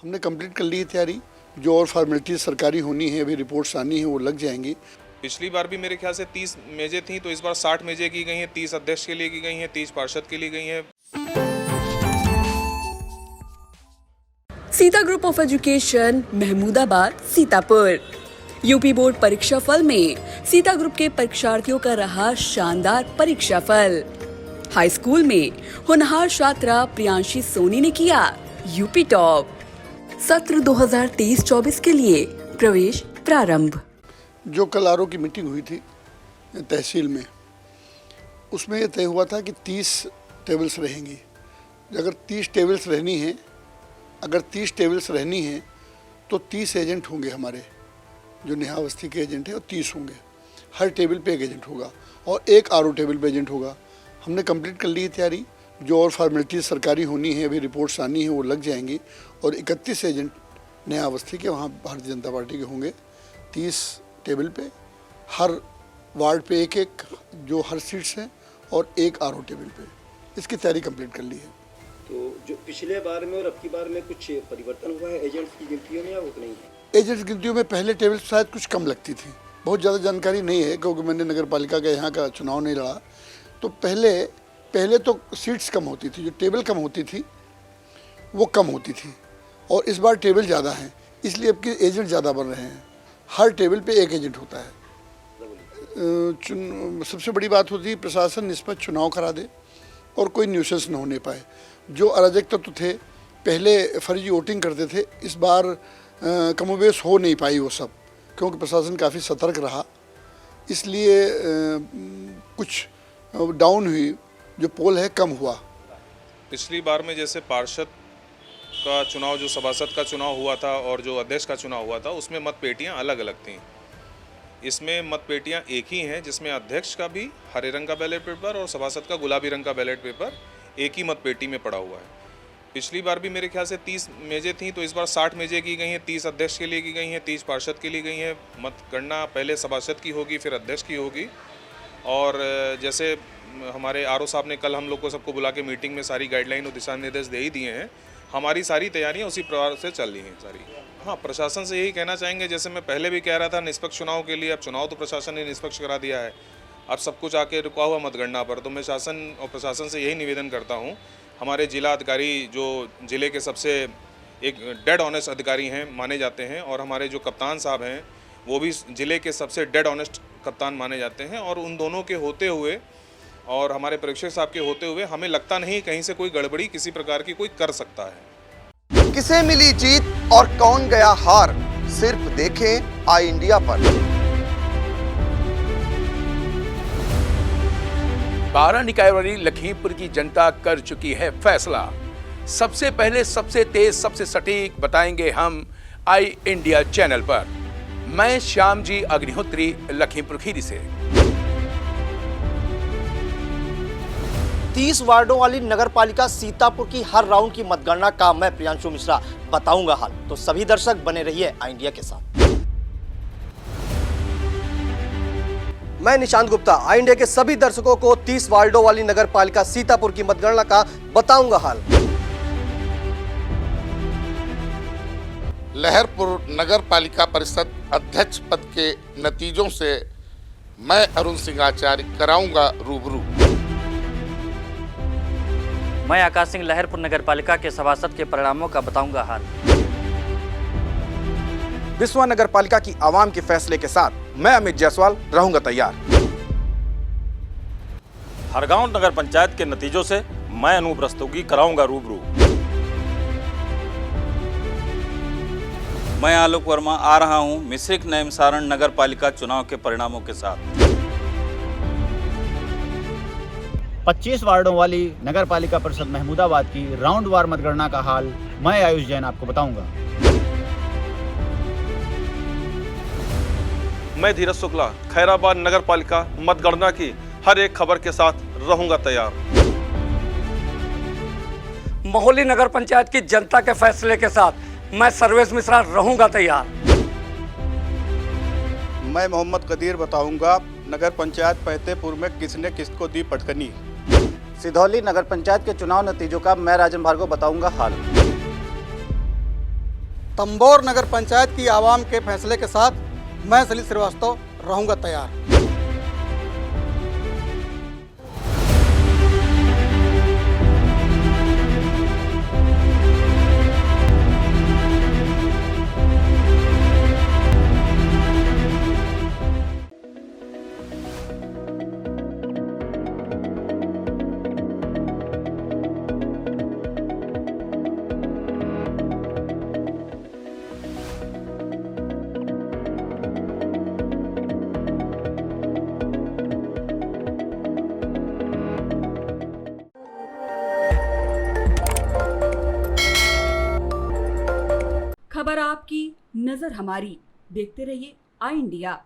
हमने कंप्लीट कर ली है तैयारी। जो और फॉर्मेलिटीज सरकारी होनी है, अभी रिपोर्ट्स आनी है, वो लग जाएंगी। पिछली बार भी मेरे ख्याल से 30 मेजें थी, तो इस बार 60 मेजें की गई हैं। 30 अध्यक्ष के लिए की गई हैं, 30 पार्षद के लिए गई हैं। Sita group of education, Mahmudabad, Sitapur. UP board परीक्षा फल में सीता ग्रुप के परीक्षार्थियों का रहा शानदार परीक्षा फल। हाई स्कूल में होनहार छात्रा प्रियांशी सोनी ने किया यूपी टॉप। सत्र 2023-24 के लिए प्रवेश प्रारंभ। जो कल आरओ की मीटिंग हुई थी तहसील में, उसमें यह तय हुआ था कि 30 टेबल्स रहेंगी। अगर 30 टेबल्स रहनी है तो 30 एजेंट होंगे हमारे, जो नेहा अवस्थी के एजेंट हैं, और 30 होंगे। हर टेबल पे एक एजेंट होगा और एक आरओ टेबल पे एजेंट होगा। हमने कंप्लीट कर ली है तैयारी। जो और फॉर्मेलिटीज सरकारी होनी है, अभी रिपोर्ट्स आनी है, वो लग जाएंगी। और 31 एजेंट नेहा अवस्थी के वहाँ भारतीय जनता पार्टी के होंगे। 30 टेबल पे, हर वार्ड पे एक एक, जो हर सीट्स हैं, और एक आरओ टेबल पे। इसकी तैयारी कंप्लीट कर ली है। तो जो पिछले बार में और अब की बार में कुछ परिवर्तन हुआ है एजेंट्स की गिनतियों में, या उतना ही है? एजेंट्स गिनतियों में पहले टेबल शायद कुछ कम लगती थी। बहुत ज़्यादा जानकारी नहीं है, क्योंकि मैंने नगर पालिका का यहाँ का चुनाव नहीं लड़ा। तो पहले तो सीट्स कम होती थी, जो टेबल कम होती थी वो कम होती थी, और इस बार टेबल ज़्यादा हैं, इसलिए अब के एजेंट ज़्यादा बन रहे हैं। हर टेबल पे एक एजेंट होता है। सबसे बड़ी बात होती है प्रशासन निष्पक्ष चुनाव करा दे और कोई न्यूसेंस न होने पाए। जो अराजक तत्व थे, पहले फर्जी वोटिंग करते थे, इस बार कमोबेश हो नहीं पाई वो सब, क्योंकि प्रशासन काफ़ी सतर्क रहा। इसलिए कुछ डाउन हुई, जो पोल है कम हुआ। पिछली बार में जैसे पार्षद का चुनाव, जो सभासद का चुनाव हुआ था और जो अध्यक्ष का चुनाव हुआ था, उसमें मतपेटियां अलग अलग थीं। इसमें मतपेटियां एक ही हैं, जिसमें अध्यक्ष का भी हरे रंग का बैलेट पेपर और सभासद का गुलाबी रंग का बैलेट पेपर एक ही मतपेटी में पड़ा हुआ है। पिछली बार भी मेरे ख्याल से 30 मेजें थी, तो इस बार 60 मेजें की गई हैं। 30 अध्यक्ष के लिए की गई हैं, 30 पार्षद के लिए गई हैं। मतगणना पहले सभासद की होगी, फिर अध्यक्ष की होगी। और जैसे हमारे आरओ साहब ने कल हम लोग को सबको बुला के मीटिंग में सारी गाइडलाइन और दिशा निर्देश दे ही दिए हैं। हमारी सारी तैयारियां उसी प्रकार से चल रही हैं सारी। हाँ, प्रशासन से यही कहना चाहेंगे, जैसे मैं पहले भी कह रहा था निष्पक्ष चुनाव के लिए, अब चुनाव तो प्रशासन ने निष्पक्ष करा दिया है। अब सब कुछ आके रुका हुआ मतगणना पर। तो मैं शासन और प्रशासन से यही निवेदन करता हूँ, हमारे जिला अधिकारी जो जिले के सबसे एक डेड ऑनेस्ट अधिकारी हैं माने जाते हैं, और हमारे जो कप्तान साहब हैं वो भी जिले के सबसे डेड ऑनेस्ट कप्तान माने जाते हैं। और उन दोनों के होते हुए और हमारे परीक्षक साहब के होते हुए हमें लगता नहीं कहीं से कोई गड़बड़ी किसी प्रकार की कोई कर सकता है। किसे मिली जीत और कौन गया हार, सिर्फ देखें आई इंडिया पर। 12 निकाय वाली लखीमपुर की जनता कर चुकी है फैसला। सबसे पहले, सबसे तेज, सबसे सटीक बताएंगे हम आई इंडिया चैनल पर। मैं श्याम जी अग्निहोत्री, लखीमपुर खीरी से। 30 वार्डों वाली नगर पालिका सीतापुर की हर राउंड की मतगणना का मैं प्रियांशु मिश्रा बताऊंगा हाल। तो सभी दर्शक बने रहिए आई इंडिया के साथ। मैं निशांत गुप्ता आई इंडिया के सभी दर्शकों को 30 वार्डों वाली नगर पालिका सीतापुर की मतगणना का बताऊंगा हाल। लहरपुर नगर पालिका परिषद अध्यक्ष पद के नतीजों से मैं अरुण सिंह आचार्य कराऊंगा रूबरू। मैं आकाश सिंह लहरपुर नगर पालिका के सभासद के परिणामों का बताऊंगा हाल। बिस्वा नगर पालिका की आवाम के फैसले के साथ मैं अमित जायसवाल रहूंगा तैयार। हरगांव नगर पंचायत के नतीजों से मैं अनूप रस्तोगी कराऊंगा रूबरू। मैं आलोक वर्मा आ रहा हूं मिश्रिक नैम सारण नगर पालिका चुनाव के परिणामों के साथ। 25 वार्डों वाली नगर पालिका परिषद महमूदाबाद की राउंड वार मतगणना का हाल मैं आयुष जैन आपको बताऊंगा। मैं धीरज शुक्ला खैराबाद नगर पालिका मतगणना की हर एक खबर के साथ रहूंगा तैयार। मोहाली नगर पंचायत की जनता के फैसले के साथ मैं सर्वेश मिश्रा रहूंगा तैयार। मैं मोहम्मद कदीर बताऊंगा नगर पंचायत फतेहपुर में किसने किसको दी पटकनी। सिधौली नगर पंचायत के चुनाव नतीजों का मैं राजन भार्गव बताऊंगा हाल। तंबोर नगर पंचायत की आवाम के फैसले के साथ मैं सलील श्रीवास्तव रहूंगा तैयार। खबर आपकी, नजर हमारी। देखते रहिए आई इंडिया।